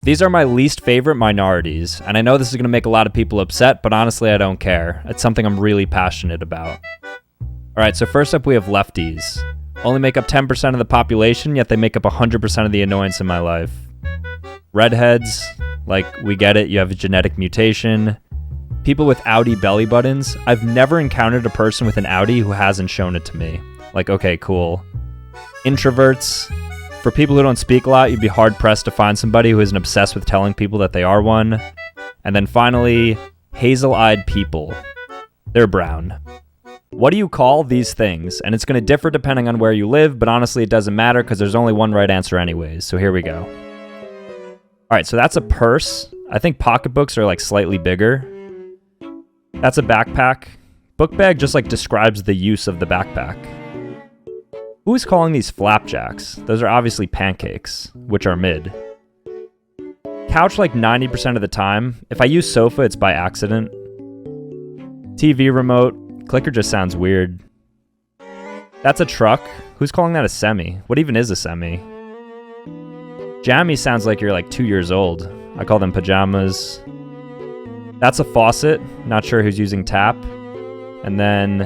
These are my least favorite minorities, and I know this is going to make a lot of people upset, but honestly, I don't care. It's something I'm really passionate about. Alright, so first up we have lefties. Only make up 10% of the population, yet they make up 100% of the annoyance in my life. Redheads, like, we get it, you have a genetic mutation. People with outie belly buttons. I've never encountered a person with an outie who hasn't shown it to me. Like, okay, cool. Introverts. For people who don't speak a lot, you'd be hard-pressed to find somebody who isn't obsessed with telling people that they are one. And then finally, hazel-eyed people. They're brown. What do you call these things? And it's going to differ depending on where you live, but honestly, it doesn't matter because there's only one right answer anyways. So here we go. All right, so that's a purse. I think pocketbooks are like slightly bigger. That's a backpack. Book bag just like describes the use of the backpack. Who is calling these flapjacks? Those are obviously pancakes, which are mid. Couch like 90% of the time. If I use sofa, it's by accident. TV remote. Clicker just sounds weird. That's a truck. Who's calling that a semi? What even is a semi? Jammy sounds like you're like 2 years old. I call them pajamas. That's a faucet. Not sure who's using tap. And then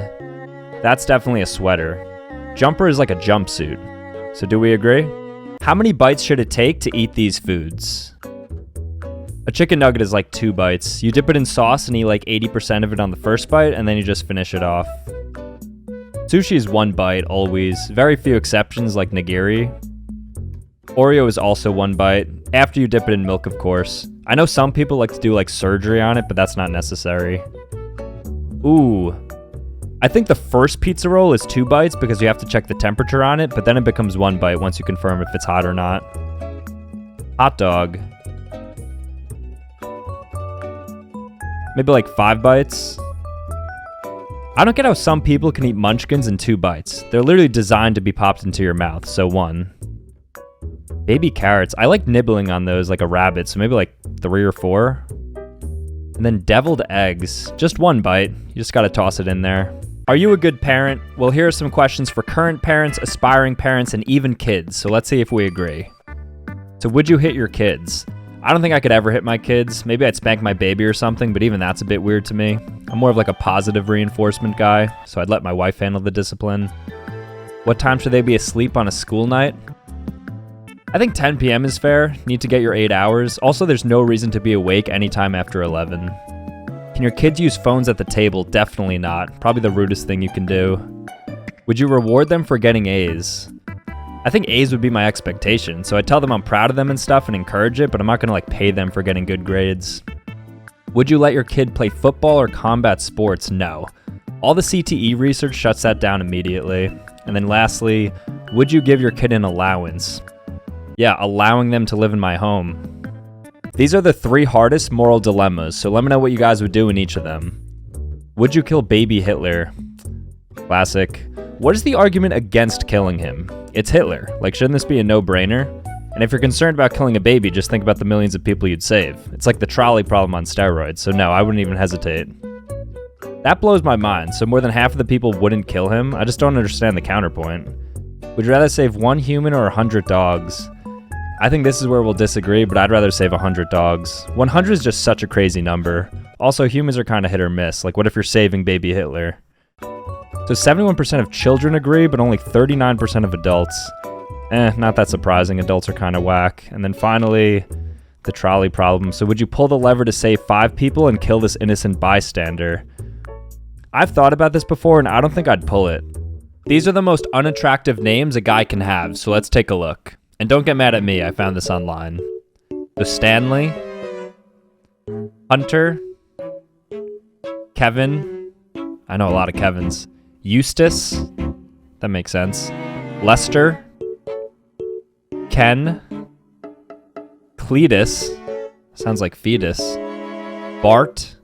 that's definitely a sweater. Jumper is like a jumpsuit. So do we agree? How many bites should it take to eat these foods? A chicken nugget is like 2 bites. You dip it in sauce and eat like 80% of it on the first bite, and then you just finish it off. Sushi is 1 bite, always. Very few exceptions like nigiri. Oreo is also 1 bite, after you dip it in milk, of course. I know some people like to do like surgery on it, but that's not necessary. Ooh. I think the first pizza roll is 2 bites because you have to check the temperature on it, but then it becomes 1 bite once you confirm if it's hot or not. Hot dog. Maybe like 5 bites. I don't get how some people can eat munchkins in 2 bites. They're literally designed to be popped into your mouth, so 1. Baby carrots. I like nibbling on those like a rabbit, so maybe like 3 or 4. And then deviled eggs. Just 1 bite. You just gotta toss it in there. Are you a good parent? Well, here are some questions for current parents, aspiring parents, and even kids. So let's see if we agree. So would you hit your kids? I don't think I could ever hit my kids. Maybe I'd spank my baby or something, but even that's a bit weird to me. I'm more of like a positive reinforcement guy, so I'd let my wife handle the discipline. What time should they be asleep on a school night? I think 10 p.m. is fair. Need to get your 8 hours. Also, there's no reason to be awake anytime after 11. Can your kids use phones at the table? Definitely not. Probably the rudest thing you can do. Would you reward them for getting A's? I think A's would be my expectation, so I'd tell them I'm proud of them and stuff and encourage it, but I'm not gonna like pay them for getting good grades. Would you let your kid play football or combat sports? No. All the CTE research shuts that down immediately. And then lastly, would you give your kid an allowance? Yeah, allowing them to live in my home. These are the 3 hardest moral dilemmas, so let me know what you guys would do in each of them. Would you kill baby Hitler? Classic. What is the argument against killing him? It's Hitler. Like, shouldn't this be a no-brainer? And if you're concerned about killing a baby, just think about the millions of people you'd save. It's like the trolley problem on steroids, so no, I wouldn't even hesitate. That blows my mind, so more than half of the people wouldn't kill him. I just don't understand the counterpoint. Would you rather save 1 human or 100 dogs? I think this is where we'll disagree, but I'd rather save 100 dogs. 100 is just such a crazy number. Also, humans are kind of hit or miss. Like, what if you're saving baby Hitler? So 71% of children agree, but only 39% of adults. Not that surprising. Adults are kind of whack. And then finally, the trolley problem. So would you pull the lever to save 5 people and kill this innocent bystander? I've thought about this before, and I don't think I'd pull it. These are the most unattractive names a guy can have, so let's take a look. And don't get mad at me, I found this online. So Stanley, Hunter, Kevin, I know a lot of Kevins, Eustace, that makes sense, Lester, Ken, Cletus, sounds like fetus, Bart,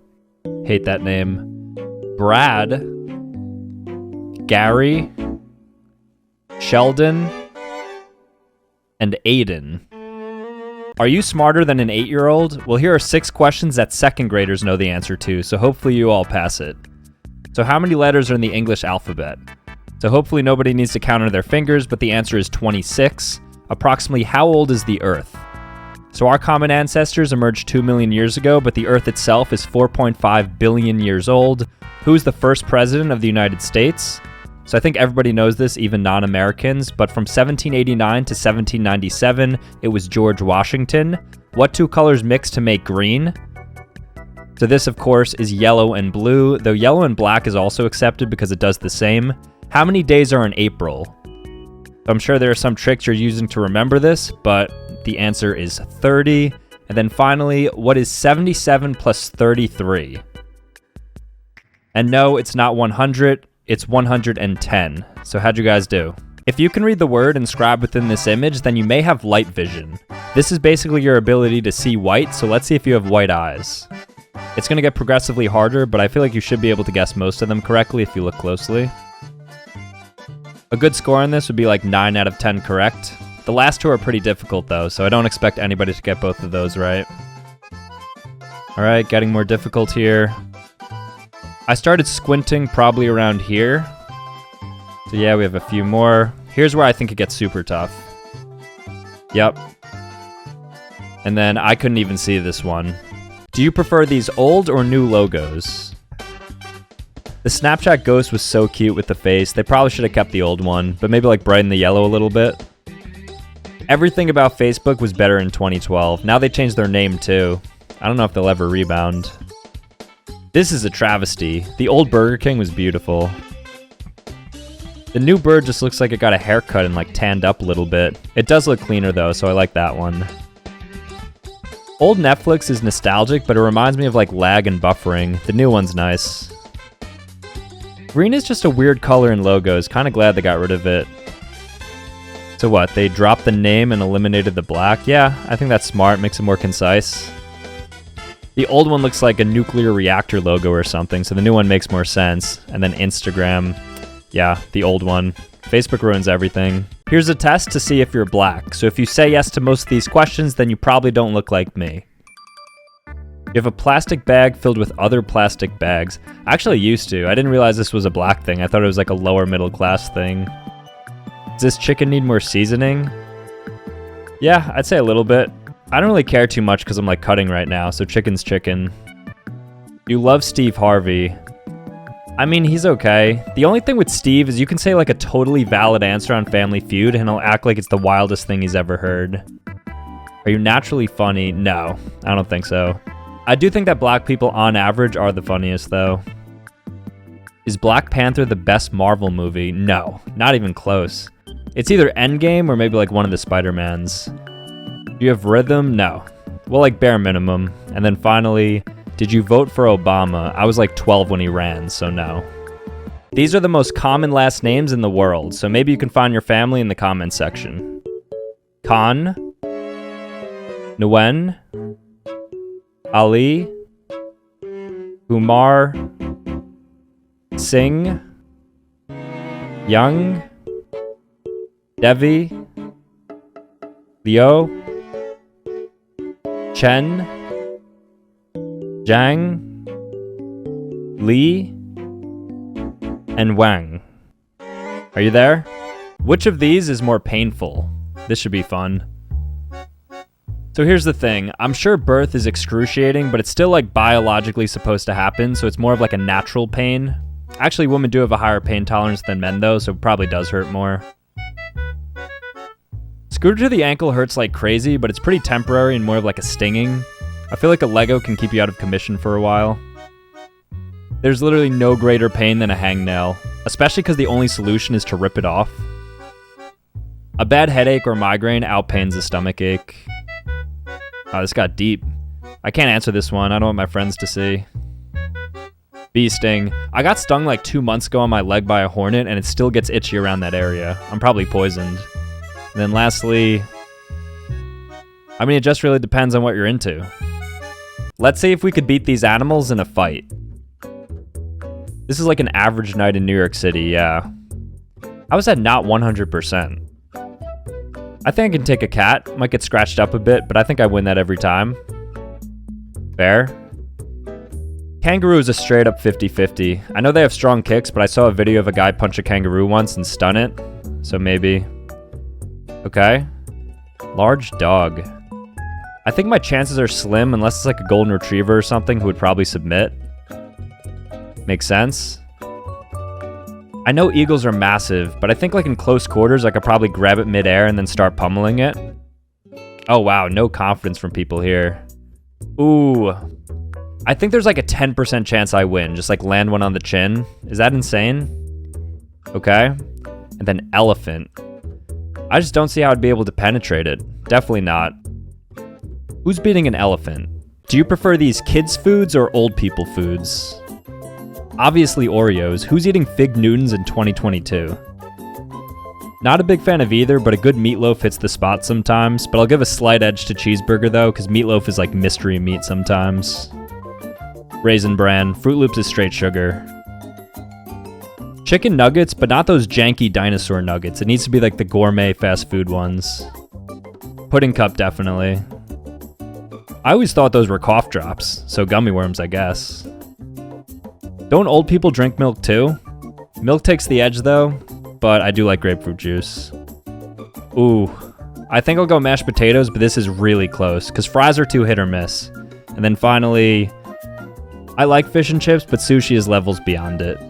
hate that name, Brad, Gary, Sheldon, and Aiden. Are you smarter than an 8-year-old? Well, here are 6 questions that 2nd graders know the answer to, so hopefully you all pass it. So how many letters are in the English alphabet? So hopefully nobody needs to count on their fingers, but the answer is 26. Approximately how old is the Earth? So our common ancestors emerged 2 million years ago, but the Earth itself is 4.5 billion years old. Who's the first president of the United States? So I think everybody knows this, even non-Americans, but from 1789 to 1797, it was George Washington. What two colors mix to make green? So this, of course, is yellow and blue, though yellow and black is also accepted because it does the same. How many days are in April? I'm sure there are some tricks you're using to remember this, but the answer is 30. And then finally, what is 77 plus 33? And no, it's not 100, it's 110. So how'd you guys do? If you can read the word inscribed within this image, then you may have light vision. This is basically your ability to see white, so let's see if you have white eyes. It's going to get progressively harder, but I feel like you should be able to guess most of them correctly if you look closely. A good score on this would be like 9 out of 10 correct. The last two are pretty difficult though, so I don't expect anybody to get both of those right. Alright, getting more difficult here. I started squinting probably around here. So yeah, we have a few more. Here's where I think it gets super tough. Yep. And then I couldn't even see this one. Do you prefer these old or new logos? The Snapchat ghost was so cute with the face. They probably should have kept the old one, but maybe like brighten the yellow a little bit. Everything about Facebook was better in 2012. Now they changed their name too. I don't know if they'll ever rebound. This is a travesty. The old Burger King was beautiful. The new bird just looks like it got a haircut and like tanned up a little bit. It does look cleaner though, so I like that one. Old Netflix is nostalgic, but it reminds me of like lag and buffering. The new one's nice. Green is just a weird color in logos. Kind of glad they got rid of it. So what, they dropped the name and eliminated the black? Yeah, I think that's smart, makes it more concise. The old one looks like a nuclear reactor logo or something, so the new one makes more sense. And then Instagram, yeah, the old one. Facebook ruins everything. Here's a test to see if you're black. So if you say yes to most of these questions, then you probably don't look like me. You have a plastic bag filled with other plastic bags. I actually used to. I didn't realize this was a black thing. I thought it was like a lower middle class thing. Does this chicken need more seasoning? Yeah, I'd say a little bit. I don't really care too much because I'm like cutting right now, so chicken's chicken. You love Steve Harvey. I mean, he's okay. The only thing with Steve is you can say like a totally valid answer on Family Feud and he'll act like it's the wildest thing he's ever heard. Are you naturally funny? No, I don't think so. I do think that black people on average are the funniest though. Is Black Panther the best Marvel movie? No, not even close. It's either Endgame or maybe like one of the Spider-Mans. Do you have rhythm? No. Well, like bare minimum. And then finally, did you vote for Obama? I was like 12 when he ran, so no. These are the most common last names in the world, so maybe you can find your family in the comments section. Khan, Nguyen, Ali, Umar, Singh, Young, Devi, Leo, Chen, Zhang, Li, and Wang. Are you there? Which of these is more painful? This should be fun. So here's the thing. I'm sure birth is excruciating, but it's still like biologically supposed to happen, so it's more of like a natural pain. Actually, women do have a higher pain tolerance than men though, so it probably does hurt more. Scooter to the ankle hurts like crazy, but it's pretty temporary and more of like a stinging. I feel like a Lego can keep you out of commission for a while. There's literally no greater pain than a hangnail, especially because the only solution is to rip it off. A bad headache or migraine outpains a stomach ache. Oh, this got deep. I can't answer this one. I don't want my friends to see. Bee sting. I got stung like 2 months ago on my leg by a hornet, and it still gets itchy around that area. I'm probably poisoned. And then lastly, I mean, it just really depends on what you're into. Let's see if we could beat these animals in a fight. This is like an average night in New York City, yeah. I was at not 100%. I think I can take a cat. Might get scratched up a bit, but I think I win that every time. Bear. Kangaroo is a straight up 50-50. I know they have strong kicks, but I saw a video of a guy punch a kangaroo once and stun it. So maybe. Okay. Large dog. I think my chances are slim unless it's like a golden retriever or something who would probably submit. Makes sense. I know eagles are massive, but I think like in close quarters, I could probably grab it midair and then start pummeling it. Oh wow, no confidence from people here. Ooh. I think there's like a 10% chance I win, just like land one on the chin. Is that insane? Okay. And then elephant. I just don't see how I'd be able to penetrate it. Definitely not. Who's beating an elephant? Do you prefer these kids' foods or old people foods? Obviously Oreos. Who's eating Fig Newtons in 2022? Not a big fan of either, but a good meatloaf hits the spot sometimes. But I'll give a slight edge to cheeseburger though, because meatloaf is like mystery meat sometimes. Raisin Bran. Fruit Loops is straight sugar. Chicken nuggets, but not those janky dinosaur nuggets. It needs to be like the gourmet fast food ones. Pudding cup, definitely. I always thought those were cough drops, so gummy worms, I guess. Don't old people drink milk too? Milk takes the edge though, but I do like grapefruit juice. Ooh, I think I'll go mashed potatoes, but this is really close, because fries are too hit or miss. And then finally, I like fish and chips, but sushi is levels beyond it.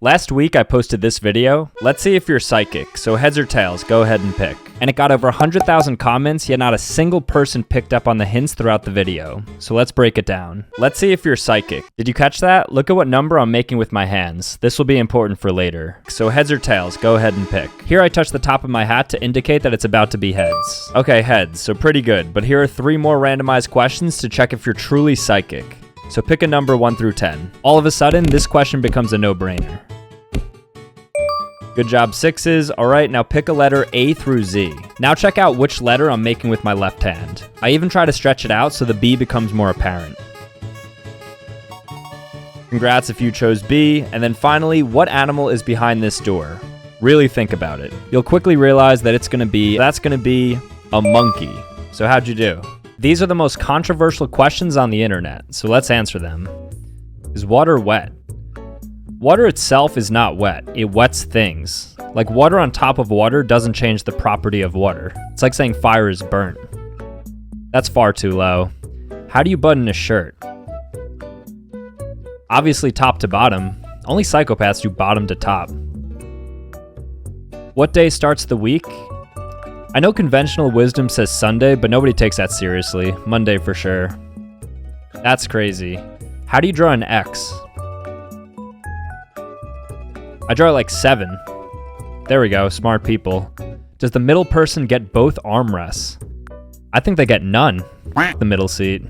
Last week, I posted this video. Let's see if you're psychic. So heads or tails, go ahead and pick. And it got over 100,000 comments, yet not a single person picked up on the hints throughout the video. So let's break it down. Let's see if you're psychic. Did you catch that? Look at what number I'm making with my hands. This will be important for later. So heads or tails, go ahead and pick. Here I touch the top of my hat to indicate that it's about to be heads. Okay, heads, so pretty good. But here are 3 more randomized questions to check if you're truly psychic. So pick a number 1 through 10. All of a sudden, this question becomes a no-brainer. Good job, 6s. All right, now pick a letter A through Z. Now check out which letter I'm making with my left hand. I even try to stretch it out so the B becomes more apparent. Congrats if you chose B. And then finally, what animal is behind this door? Really think about it. You'll quickly realize that that's gonna be a monkey. So how'd you do? These are the most controversial questions on the internet, so let's answer them. Is water wet? Water itself is not wet, it wets things. Like water on top of water doesn't change the property of water. It's like saying fire is burnt. That's far too low. How do you button a shirt? Obviously top to bottom. Only psychopaths do bottom to top. What day starts the week? I know conventional wisdom says Sunday, but nobody takes that seriously. Monday for sure. That's crazy. How do you draw an X? I draw like 7. There we go, smart people. Does the middle person get both armrests? I think they get none. The middle seat.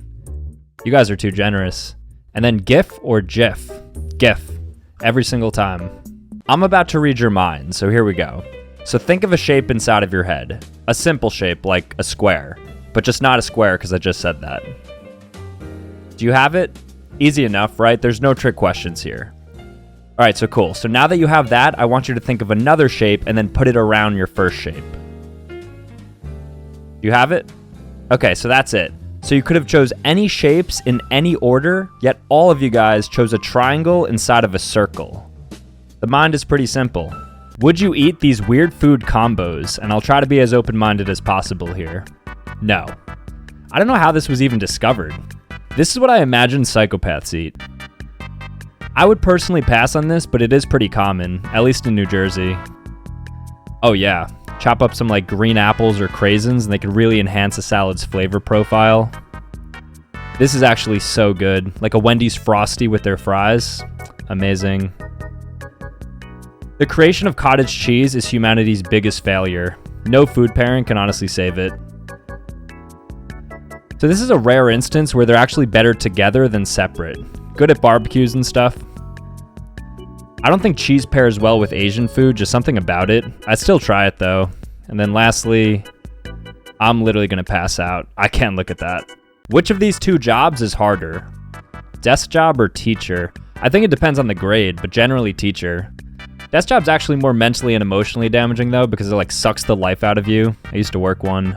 You guys are too generous. And then GIF or GIF? GIF. Every single time. I'm about to read your mind, so here we go. So think of a shape inside of your head. A simple shape, like a square. But just not a square, because I just said that. Do you have it? Easy enough, right? There's no trick questions here. All right, so cool. So now that you have that, I want you to think of another shape and then put it around your first shape. You have it? Okay, so that's it. So you could have chose any shapes in any order, yet all of you guys chose a triangle inside of a circle. The mind is pretty simple. Would you eat these weird food combos? And I'll try to be as open-minded as possible here. No. I don't know how this was even discovered. This is what I imagine psychopaths eat. I would personally pass on this, but it is pretty common, at least in New Jersey. Oh yeah, chop up some like green apples or craisins and they could really enhance a salad's flavor profile. This is actually so good, like a Wendy's Frosty with their fries. Amazing. The creation of cottage cheese is humanity's biggest failure. No food pairing can honestly save it. So this is a rare instance where they're actually better together than separate. Good at barbecues and stuff. I don't think cheese pairs well with Asian food, just something about it. I'd still try it though. And then lastly, I'm literally gonna pass out. I can't look at that. Which of these 2 jobs is harder? Desk job or teacher? I think it depends on the grade, but generally teacher. Desk job's actually more mentally and emotionally damaging though, because it like sucks the life out of you. I used to work one.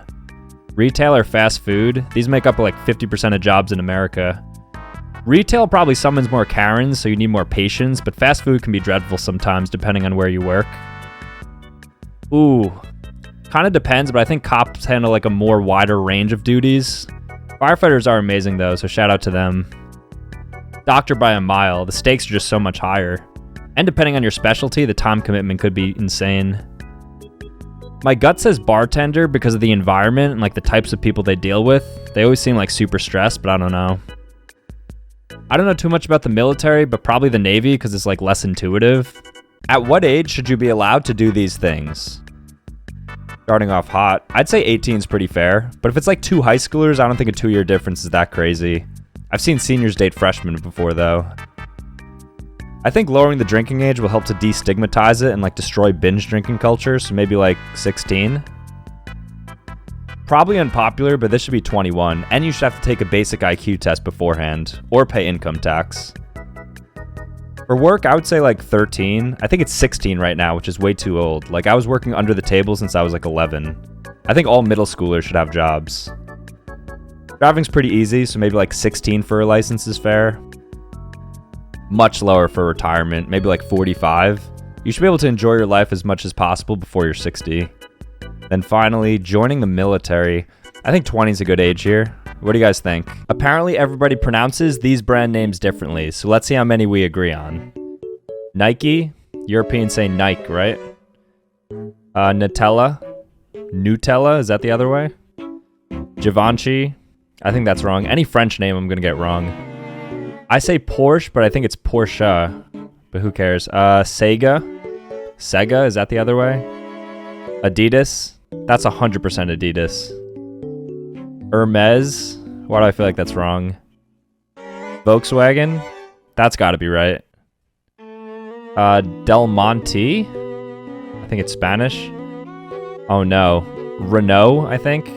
Retail or fast food? These make up like 50% of jobs in America. Retail probably summons more Karens, so you need more patience, but fast food can be dreadful sometimes depending on where you work. Ooh, kind of depends, but I think cops handle like a more wider range of duties. Firefighters are amazing though, so shout out to them. Doctor by a mile. The stakes are just so much higher. And depending on your specialty, the time commitment could be insane. My gut says bartender because of the environment and like the types of people they deal with. They always seem like super stressed, but I don't know. I don't know too much about the military, but probably the Navy because it's like less intuitive. At what age should you be allowed to do these things? Starting off hot, I'd say 18 is pretty fair, but if it's like 2 high schoolers, I don't think a 2-year difference is that crazy. I've seen seniors date freshmen before though. I think lowering the drinking age will help to destigmatize it and like destroy binge drinking culture, so maybe like 16. Probably unpopular, but this should be 21, and you should have to take a basic IQ test beforehand, or pay income tax. For work, I would say like 13. I think it's 16 right now, which is way too old. Like I was working under the table since I was like 11. I think all middle schoolers should have jobs. Driving's pretty easy, so maybe like 16 for a license is fair. Much lower for retirement, maybe like 45. You should be able to enjoy your life as much as possible before you're 60. Then finally, joining the military. I think 20 is a good age here. What do you guys think? Apparently everybody pronounces these brand names differently, so let's see how many we agree on. Nike, Europeans say Nike, right? Nutella, is that the other way? Givenchy, I think that's wrong. Any French name I'm gonna get wrong. I say Porsche, but I think it's Porsche, but who cares? Sega, is that the other way? Adidas, that's 100% Adidas. Hermes, why do I feel like that's wrong? Volkswagen, that's gotta be right. Del Monte, I think it's Spanish. Oh no, Renault, I think.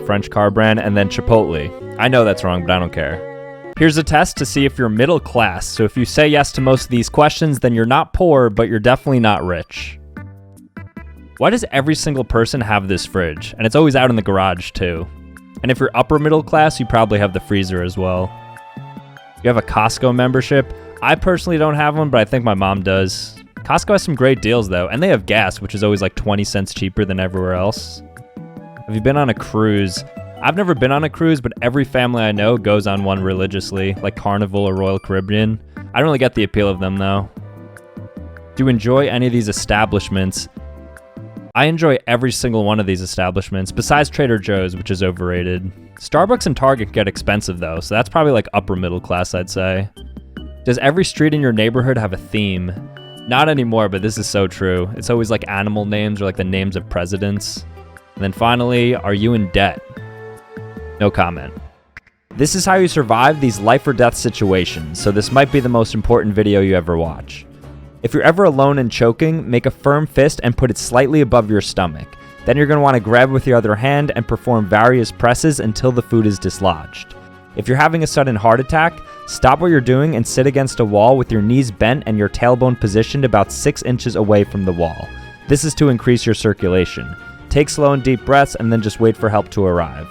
French car brand, and then Chipotle. I know that's wrong, but I don't care. Here's a test to see if you're middle class. So if you say yes to most of these questions, then you're not poor, but you're definitely not rich. Why does every single person have this fridge? And it's always out in the garage too. And if you're upper middle class, you probably have the freezer as well. You have a Costco membership. I personally don't have one, but I think my mom does. Costco has some great deals though, and they have gas, which is always like 20 cents cheaper than everywhere else. Have you been on a cruise? I've never been on a cruise, but every family I know goes on one religiously, like Carnival or Royal Caribbean. I don't really get the appeal of them though. Do you enjoy any of these establishments? I enjoy every single one of these establishments, besides Trader Joe's, which is overrated. Starbucks and Target get expensive though, so that's probably like upper middle class, I'd say. Does every street in your neighborhood have a theme? Not anymore, but this is so true. It's always like animal names or like the names of presidents. And then finally, are you in debt? No comment. This is how you survive these life or death situations, so this might be the most important video you ever watch. If you're ever alone and choking, make a firm fist and put it slightly above your stomach. Then you're going to want to grab with your other hand and perform various presses until the food is dislodged. If you're having a sudden heart attack, stop what you're doing and sit against a wall with your knees bent and your tailbone positioned about 6 inches away from the wall. This is to increase your circulation. Take slow and deep breaths and then just wait for help to arrive.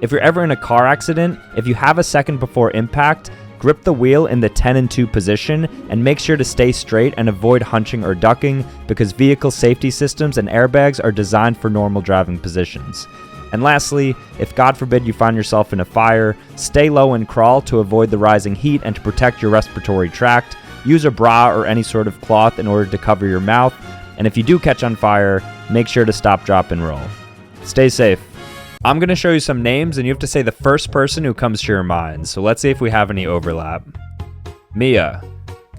If you're ever in a car accident, if you have a second before impact, grip the wheel in the 10 and 2 position and make sure to stay straight and avoid hunching or ducking because vehicle safety systems and airbags are designed for normal driving positions. And lastly, if God forbid you find yourself in a fire, stay low and crawl to avoid the rising heat and to protect your respiratory tract. Use a bra or any sort of cloth in order to cover your mouth. And if you do catch on fire, make sure to stop, drop, and roll. Stay safe. I'm going to show you some names and you have to say the first person who comes to your mind. So let's see if we have any overlap. Mia,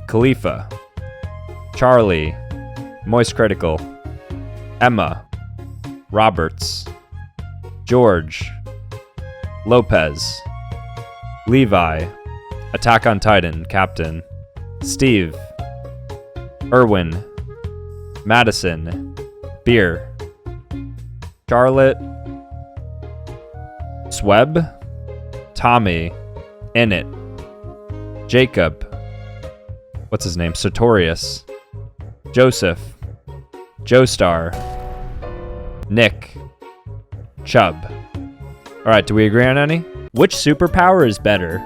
Khalifa, Charlie, Moist Critical, Emma, Roberts, George, Lopez, Levi, Attack on Titan, Captain, Steve, Irwin, Madison, Beer, Charlotte, Sweb, Tommy, Innit, Jacob, what's his name? Sartorius, Joseph, Joestar, Nick, Chubb. Alright, do we agree on any? Which superpower is better?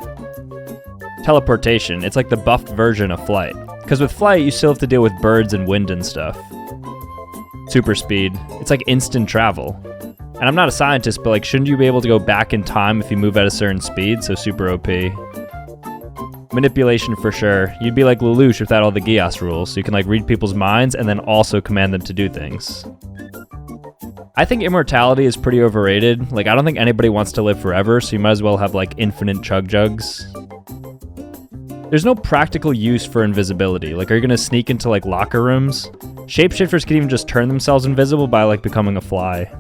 Teleportation. It's like the buffed version of flight. Because with flight, you still have to deal with birds and wind and stuff. Super speed. It's like instant travel. And I'm not a scientist, but like, shouldn't you be able to go back in time if you move at a certain speed? So super OP. Manipulation for sure. You'd be like Lelouch without all the Gias rules, so you can like read people's minds and then also command them to do things. I think immortality is pretty overrated. Like, I don't think anybody wants to live forever, so you might as well have like infinite chug jugs. There's no practical use for invisibility. Like, are you gonna sneak into like locker rooms? Shapeshifters can even just turn themselves invisible by like becoming a fly.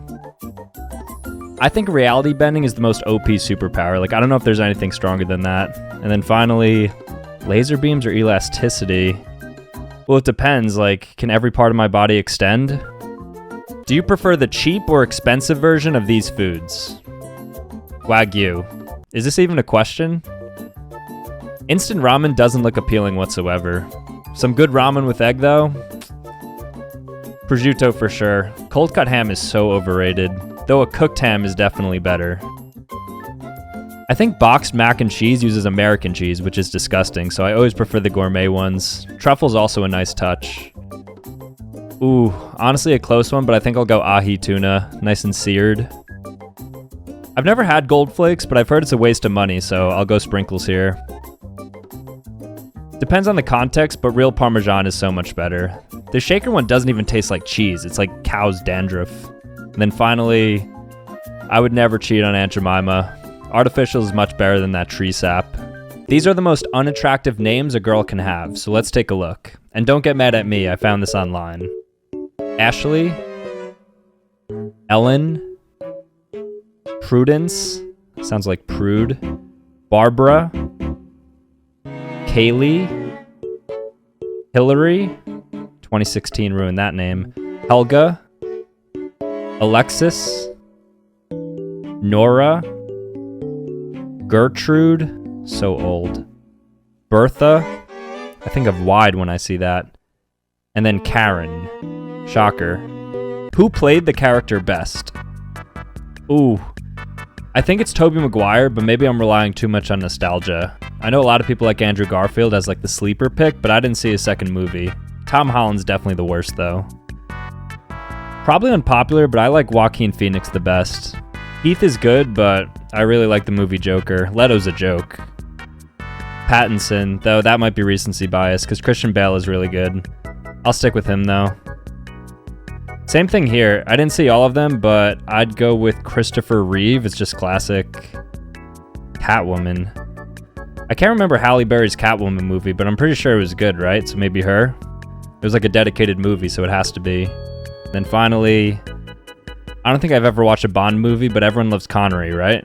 I think reality bending is the most OP superpower. Like, I don't know if there's anything stronger than that. And then finally, laser beams or elasticity? Well, it depends. Like, can every part of my body extend? Do you prefer the cheap or expensive version of these foods? Wagyu. Is this even a question? Instant ramen doesn't look appealing whatsoever. Some good ramen with egg, though? Prosciutto for sure. Cold cut ham is so overrated, though a cooked ham is definitely better. I think boxed mac and cheese uses American cheese, which is disgusting, so I always prefer the gourmet ones. Truffle's also a nice touch. Ooh, honestly a close one, but I think I'll go ahi tuna, nice and seared. I've never had gold flakes, but I've heard it's a waste of money, so I'll go sprinkles here. Depends on the context, but real Parmesan is so much better. The shaker one doesn't even taste like cheese, it's like cow's dandruff. And then finally, I would never cheat on Aunt Jemima. Artificial is much better than that tree sap. These are the most unattractive names a girl can have, so let's take a look. And don't get mad at me, I found this online. Ashley, Ellen, Prudence, sounds like prude, Barbara, Kaylee, Hillary, 2016 ruined that name, Helga, Alexis, Nora, Gertrude, so old, Bertha, I think of wide when I see that, and then Karen, shocker. Who played the character best? Ooh, I think it's Tobey Maguire, but maybe I'm relying too much on nostalgia. I know a lot of people like Andrew Garfield as like the sleeper pick, but I didn't see a second movie. Tom Holland's definitely the worst though. Probably unpopular, but I like Joaquin Phoenix the best. Heath is good, but I really like the movie Joker. Leto's a joke. Pattinson, though that might be recency bias, because Christian Bale is really good. I'll stick with him though. Same thing here. I didn't see all of them, but I'd go with Christopher Reeve. It's just classic. Catwoman. I can't remember Halle Berry's Catwoman movie, but I'm pretty sure it was good, right? So maybe her? It was like a dedicated movie, so it has to be. Then finally, I don't think I've ever watched a Bond movie, but everyone loves Connery, right?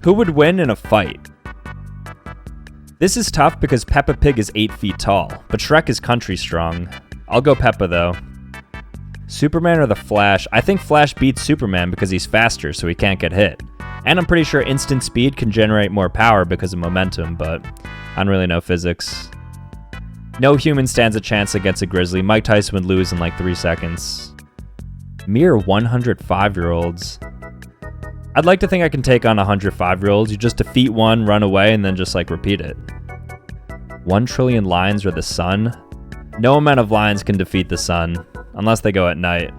Who would win in a fight? This is tough because Peppa Pig is 8 feet tall, but Shrek is country strong. I'll go Peppa though. Superman or the Flash? I think Flash beats Superman because he's faster, so he can't get hit. And I'm pretty sure instant speed can generate more power because of momentum, but I don't really know physics. No human stands a chance against a grizzly. Mike Tyson would lose in like 3 seconds. Mere 105-year-olds. I'd like to think I can take on 105-year-olds. You just defeat one, run away, and then just like repeat it. 1 trillion lions or the sun? No amount of lions can defeat the sun, unless they go at night.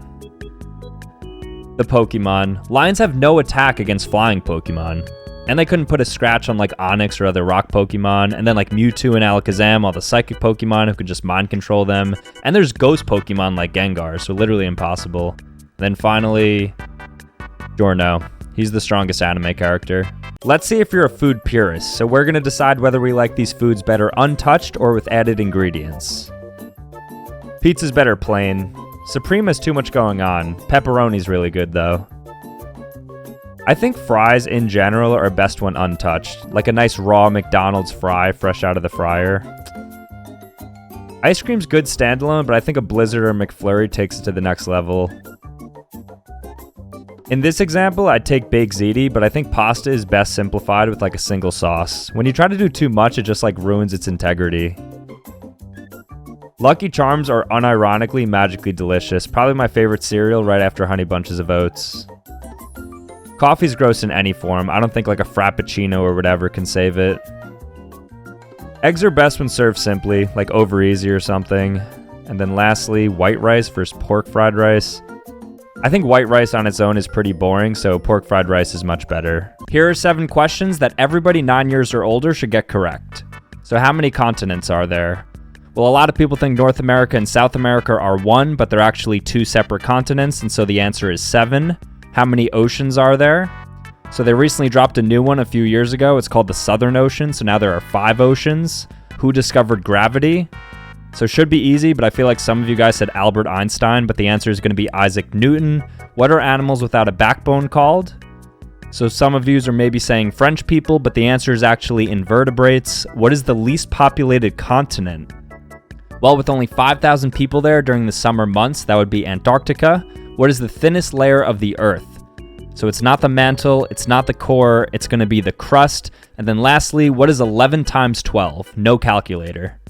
The Pokemon. Lions have no attack against flying Pokemon. And they couldn't put a scratch on like Onix or other rock Pokemon. And then like Mewtwo and Alakazam, all the psychic Pokemon who could just mind control them. And there's ghost Pokemon like Gengar, so literally impossible. And then finally, Giorno. He's the strongest anime character. Let's see if you're a food purist. So we're gonna decide whether we like these foods better untouched or with added ingredients. Pizza's better plain. Supreme has too much going on. Pepperoni's really good though. I think fries in general are best when untouched. Like a nice raw McDonald's fry fresh out of the fryer. Ice cream's good standalone, but I think a Blizzard or McFlurry takes it to the next level. In this example, I'd take baked ziti, but I think pasta is best simplified with like a single sauce. When you try to do too much, it just like ruins its integrity. Lucky Charms are unironically magically delicious. Probably my favorite cereal right after Honey Bunches of Oats. Coffee's gross in any form. I don't think like a Frappuccino or whatever can save it. Eggs are best when served simply, like over easy or something. And then lastly, white rice versus pork fried rice. I think white rice on its own is pretty boring, so pork fried rice is much better. Here are 7 questions that everybody 9 years or older should get correct. So how many continents are there? Well, a lot of people think North America and South America are one, but they're actually 2 separate continents, and so the answer is 7. How many oceans are there? So they recently dropped a new one a few years ago. It's called the Southern Ocean, so now there are 5 oceans. Who discovered gravity? So it should be easy, but I feel like some of you guys said Albert Einstein, but the answer is going to be Isaac Newton. What are animals without a backbone called? So some of you are maybe saying French people, but the answer is actually invertebrates. What is the least populated continent? Well, with only 5,000 people there during the summer months, that would be Antarctica. What is the thinnest layer of the Earth? So it's not the mantle, it's not the core, it's going to be the crust. And then lastly, what is 11 times 12? No calculator.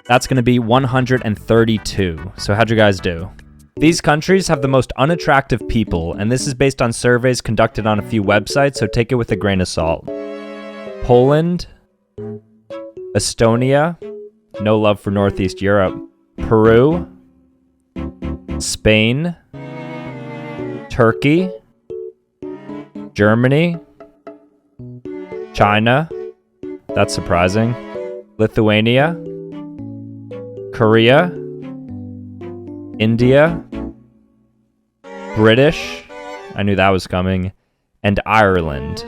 That's going to be 132. So how'd you guys do? These countries have the most unattractive people, and this is based on surveys conducted on a few websites, so take it with a grain of salt. Poland, Estonia, no love for Northeast Europe, Peru, Spain, Turkey, Germany, China, that's surprising, Lithuania, Korea, India, British, I knew that was coming, and Ireland.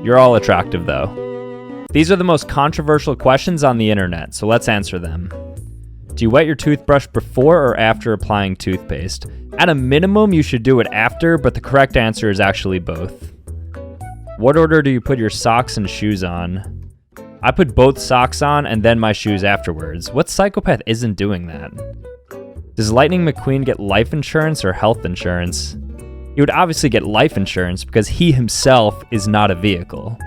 You're all attractive though. These are the most controversial questions on the internet, so let's answer them. Do you wet your toothbrush before or after applying toothpaste? At a minimum, you should do it after, but the correct answer is actually both. What order do you put your socks and shoes on? I put both socks on and then my shoes afterwards. What psychopath isn't doing that? Does Lightning McQueen get life insurance or health insurance? He would obviously get life insurance because he himself is not a vehicle.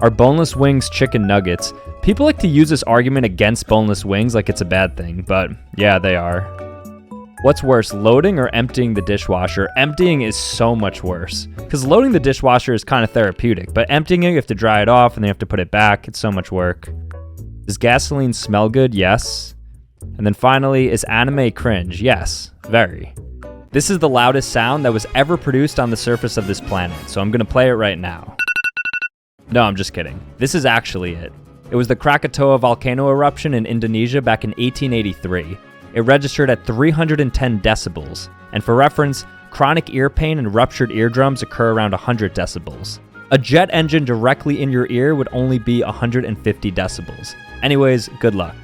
Are boneless wings chicken nuggets? People like to use this argument against boneless wings like it's a bad thing, but yeah, they are. What's worse, loading or emptying the dishwasher? Emptying is so much worse. Because loading the dishwasher is kind of therapeutic, but emptying it, you have to dry it off and then you have to put it back. It's so much work. Does gasoline smell good? Yes. And then finally, is anime cringe? Yes, very. This is the loudest sound that was ever produced on the surface of this planet, so I'm gonna play it right now. No, I'm just kidding. This is actually it. It was the Krakatoa volcano eruption in Indonesia back in 1883. It registered at 310 decibels. And for reference, chronic ear pain and ruptured eardrums occur around 100 decibels. A jet engine directly in your ear would only be 150 decibels. Anyways, good luck.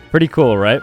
Pretty cool, right?